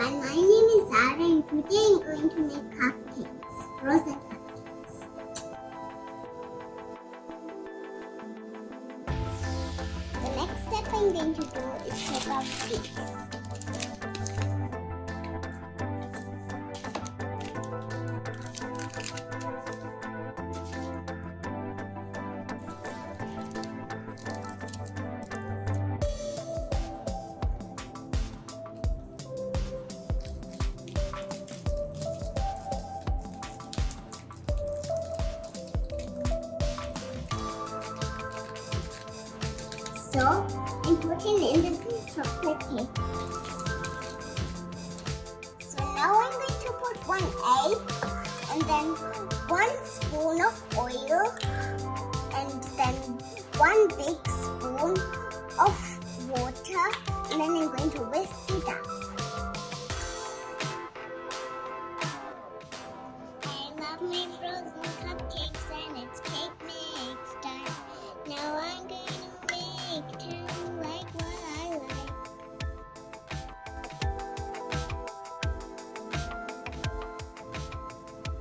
everyone, my name is Zara and today I'm going to make cupcakes, frozen cupcakes. The next step I'm going to do is take off these. So, I'm putting in the chocolate cake. So now I'm going to put 1 egg and then 1 spoon of oil and then 1 big spoon of water and then I'm going to whisk it up. I love my frozen cupcakes and it's cake mix time. Now I'm going to like what I like.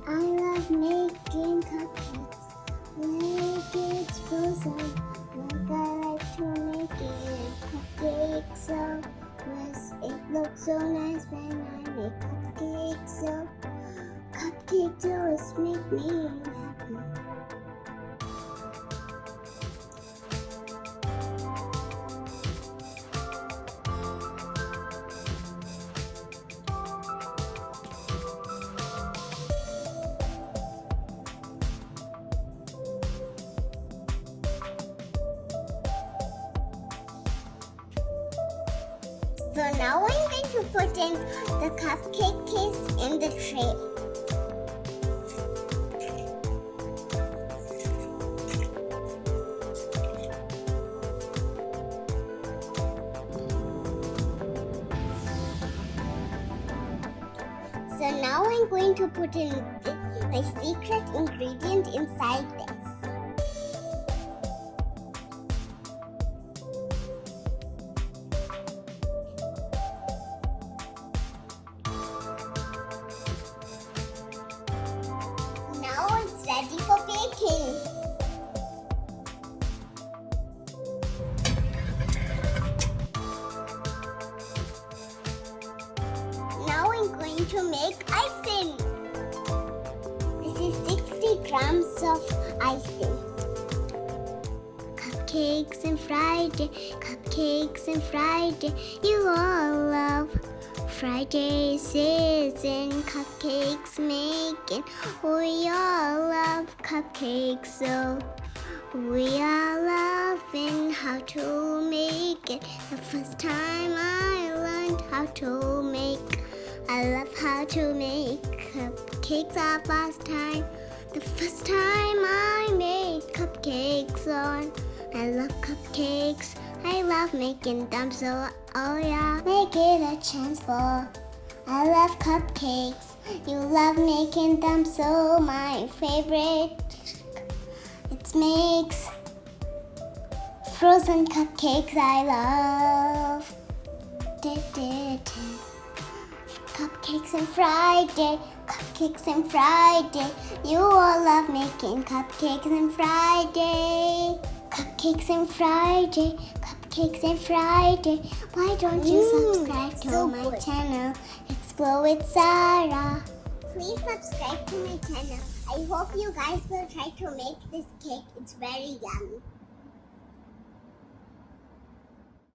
I love making cupcakes. Make it frozen. Like I like to make it. Cupcakes so yes, it looks so nice when I make cupcakes so. Cupcakes always make me happy. So now I'm going to put in the cupcake case in the tray. So now I'm going to put in my secret ingredient inside this. Ready for baking. Now I'm going to make icing. This is 60 grams of icing. Cupcakes and Friday, cupcakes and Friday. You all love Friday season, cupcakes making. We all love cupcakes, so we are loving how to make it. The first time I learned how to make, I love how to make cupcakes the first time. The first time I made cupcakes on. I love cupcakes. I love making them, so oh yeah, make it a chance for. I love cupcakes. You love making them, so my favorite. It makes frozen cupcakes I love. Cupcakes and Friday, cupcakes and Friday. You all love making cupcakes and Friday. Cupcakes and Friday, cupcakes and Friday. Why don't you subscribe to my channel? Explore with Zara. Please subscribe to my channel. I hope you guys will try to make this cake. It's very yummy.